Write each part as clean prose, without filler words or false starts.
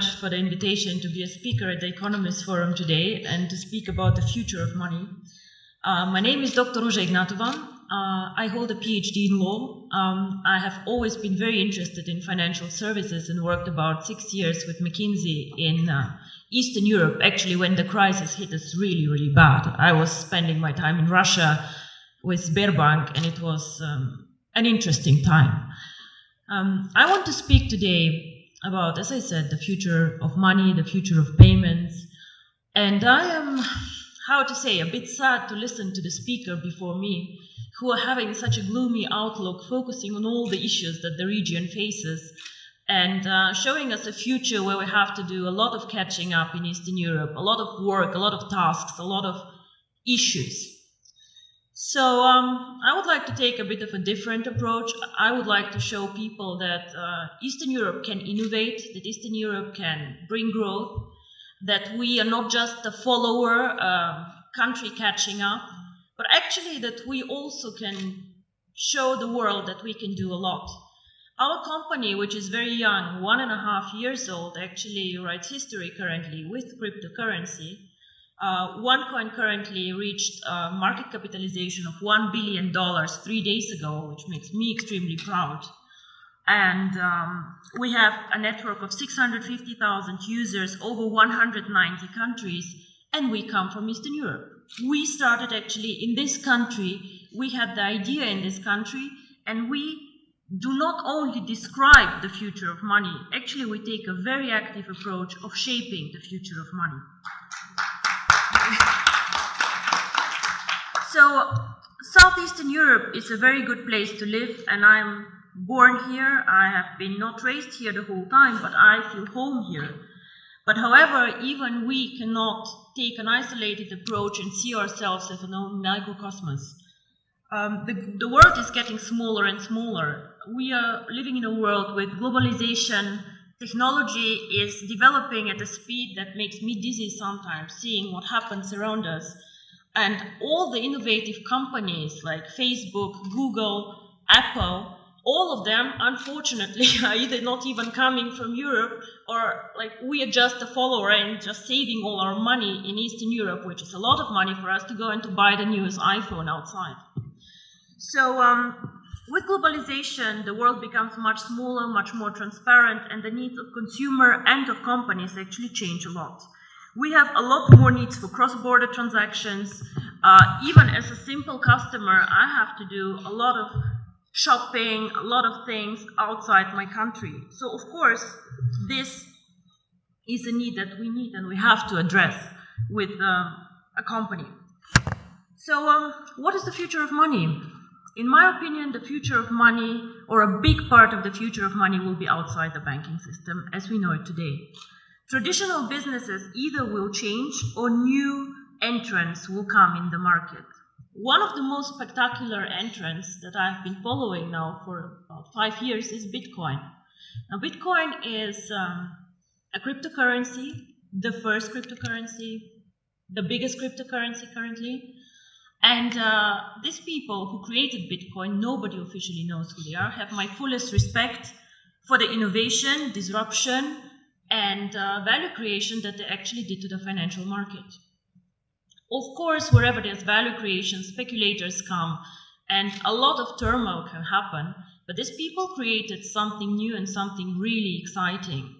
much for the invitation to be a speaker at the Economist Forum today and to speak about the future of money. My name is Dr. Ruja Ignatova. I hold a PhD in law. I have always been very interested in financial services and worked about 6 years with McKinsey in Eastern Europe, actually when the crisis hit us really, really bad. I was spending my time in Russia with Sberbank, and it was an interesting time. I want to speak today about, as I said, the future of money, the future of payments. And I am, how to say, a bit sad to listen to the speaker before me, who are having such a gloomy outlook, focusing on all the issues that the region faces, and showing us a future where we have to do a lot of catching up in Eastern Europe, a lot of work, a lot of tasks, a lot of issues. So I would like to take a bit of a different approach. I would like to show people that Eastern Europe can innovate, that Eastern Europe can bring growth, that we are not just a follower country catching up, but actually that we also can show the world that we can do a lot. Our company, which is very young, 1.5 years old, actually writes history currently with cryptocurrency. OneCoin currently reached a market capitalization of $1 billion 3 days ago, which makes me extremely proud. And we have a network of 650,000 users over 190 countries, and we come from Eastern Europe. We started actually in this country, we had the idea in this country, and we do not only describe the future of money, actually we take a very active approach of shaping the future of money. So, Southeastern Europe is a very good place to live, and I'm born here. I have been not raised here the whole time, but I feel home here. But however, even we cannot take an isolated approach and see ourselves as an own microcosmos. The world is getting smaller and smaller. We are living in a world with globalization. Technology is developing at a speed that makes me dizzy sometimes, seeing what happens around us. And all the innovative companies like Facebook, Google, Apple, all of them, unfortunately, are either not even coming from Europe, or like we are just a follower and just saving all our money in Eastern Europe, which is a lot of money for us to go and to buy the newest iPhone outside. So with globalization, the world becomes much smaller, much more transparent, and the needs of consumer and of companies actually change a lot. We have a lot more needs for cross-border transactions. Even as a simple customer, I have to do a lot of shopping, a lot of things outside my country. So, of course, this is a need that we need and we have to address with a company. So, what is the future of money? In my opinion, the future of money, or a big part of the future of money, will be outside the banking system as we know it today. Traditional businesses either will change or new entrants will come in the market. One of the most spectacular entrants that I've been following now for about 5 years is Bitcoin. Now, Bitcoin is a cryptocurrency, the first cryptocurrency, the biggest cryptocurrency currently. And these people who created Bitcoin, nobody officially knows who they are, have my fullest respect for the innovation, disruption, and value creation that they actually did to the financial market. Of course, wherever there's value creation, speculators come, and a lot of turmoil can happen, but these people created something new and something really exciting.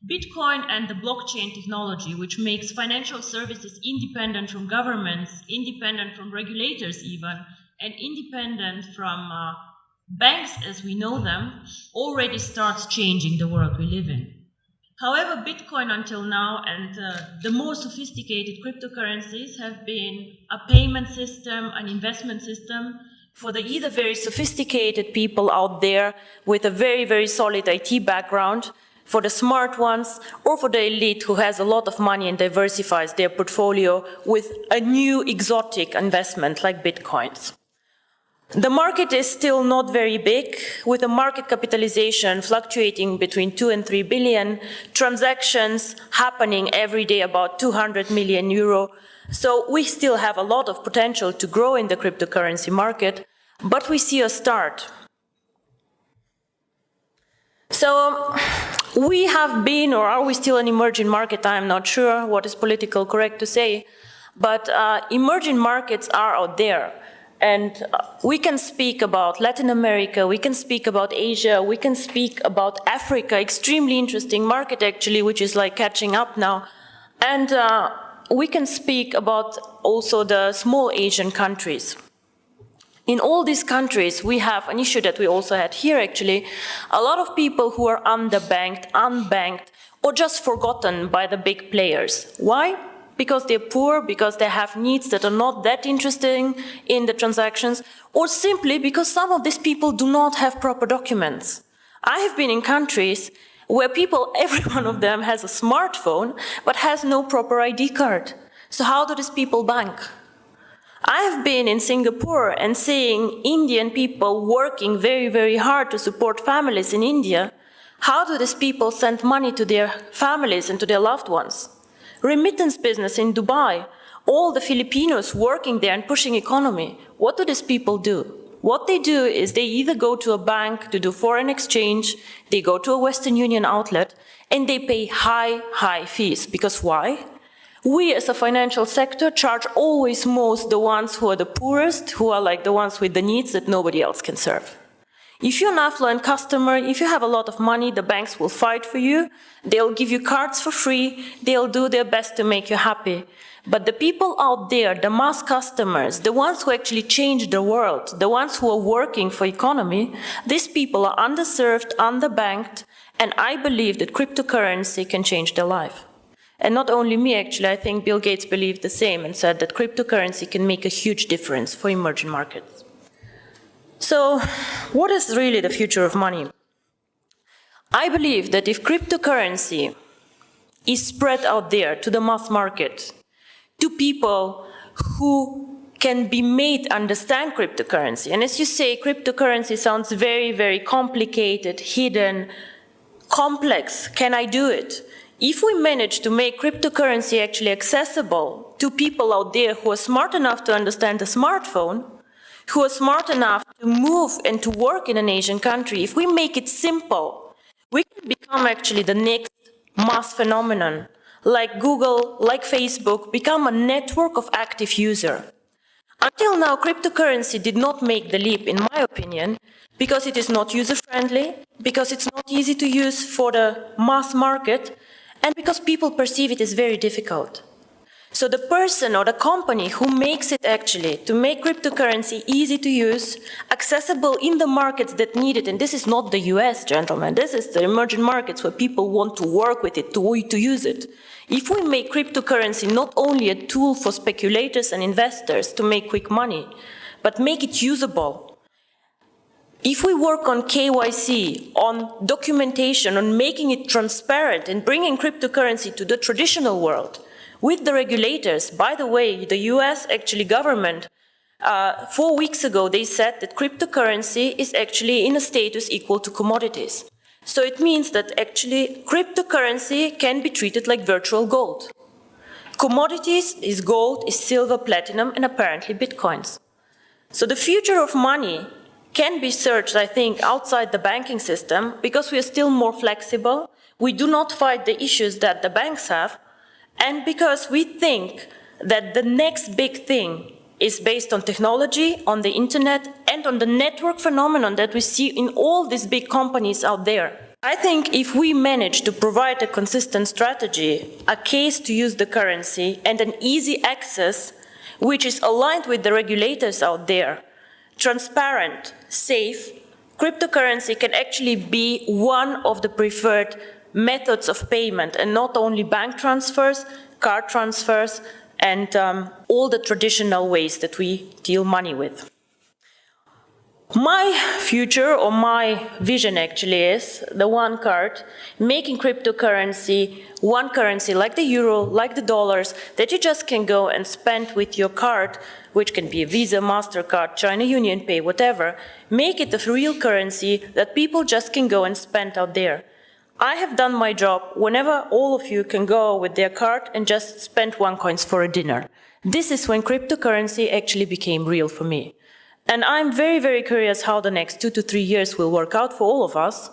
Bitcoin and the blockchain technology, which makes financial services independent from governments, independent from regulators even, and independent from banks as we know them, already starts changing the world we live in. However, Bitcoin until now and the more sophisticated cryptocurrencies have been a payment system, an investment system for the either very sophisticated people out there with a very, very solid IT background, for the smart ones, or for the elite who has a lot of money and diversifies their portfolio with a new exotic investment like Bitcoins. The market is still not very big, with a market capitalization fluctuating between 2 and 3 billion, transactions happening every day about 200 million euro. So we still have a lot of potential to grow in the cryptocurrency market, but we see a start. So We have been, or are we still an emerging market? I'm not sure what is politically correct to say, but emerging markets are out there. And we can speak about Latin America, we can speak about Asia, we can speak about Africa, extremely interesting market actually, which is like catching up now. And we can speak about also the small Asian countries. In all these countries, we have an issue that we also had here actually, a lot of people who are underbanked, unbanked, or just forgotten by the big players. Why? Because they're poor, because they have needs that are not that interesting in the transactions, or simply because some of these people do not have proper documents. I have been in countries where people, every one of them has a smartphone, but has no proper ID card. So how do these people bank? I have been in Singapore and seeing Indian people working very, very hard to support families in India. How do these people send money to their families and to their loved ones? Remittance business in Dubai, all the Filipinos working there and pushing economy. What do these people do? What they do is they either go to a bank to do foreign exchange, they go to a Western Union outlet, and they pay high fees. Because why? We as a financial sector charge always most the ones who are the poorest, who are like the ones with the needs that nobody else can serve. If you're an affluent customer, if you have a lot of money, the banks will fight for you, they'll give you cards for free, they'll do their best to make you happy. But the people out there, the mass customers, the ones who actually change the world, the ones who are working for economy, these people are underserved, underbanked, and I believe that cryptocurrency can change their life. And not only me, actually, I think Bill Gates believed the same and said that cryptocurrency can make a huge difference for emerging markets. So, what is really the future of money? I believe that if cryptocurrency is spread out there to the mass market, to people who can be made understand cryptocurrency, and as you say, cryptocurrency sounds very, very complicated, hidden, complex. Can I do it? If we manage to make cryptocurrency actually accessible to people out there who are smart enough to understand the smartphone, who are smart enough to move and to work in an Asian country, if we make it simple, we can become actually the next mass phenomenon, like Google, like Facebook, become a network of active users. Until now, cryptocurrency did not make the leap, in my opinion, because it is not user-friendly, because it's not easy to use for the mass market, and because people perceive it as very difficult. So the person or the company who makes it actually to make cryptocurrency easy to use, accessible in the markets that need it, and this is not the US, gentlemen, this is the emerging markets where people want to work with it, to use it. If we make cryptocurrency not only a tool for speculators and investors to make quick money, but make it usable, if we work on KYC, on documentation, on making it transparent and bringing cryptocurrency to the traditional world, with the regulators, by the way, the US actually government, 4 weeks ago, they said that cryptocurrency is actually in a status equal to commodities. So it means that actually cryptocurrency can be treated like virtual gold. Commodities is gold, is silver, platinum, and apparently bitcoins. So the future of money can be searched, I think, outside the banking system because we are still more flexible. We do not fight the issues that the banks have. And because we think that the next big thing is based on technology, on the internet, and on the network phenomenon that we see in all these big companies out there. I think if we manage to provide a consistent strategy, a case to use the currency, and an easy access, which is aligned with the regulators out there, transparent, safe, cryptocurrency can actually be one of the preferred methods of payment, and not only bank transfers, card transfers, and all the traditional ways that we deal money with. My future, or my vision actually, is the one card, making cryptocurrency one currency like the euro, like the dollars, that you just can go and spend with your card, which can be a Visa, MasterCard, China Union Pay, whatever. Make it a real currency that people just can go and spend out there. I have done my job whenever all of you can go with their card and just spend $1 for a dinner. This is when cryptocurrency actually became real for me. And I'm very, very curious how the next 2 to 3 years will work out for all of us.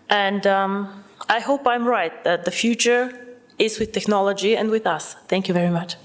And I hope I'm right, that the future is with technology and with us. Thank you very much.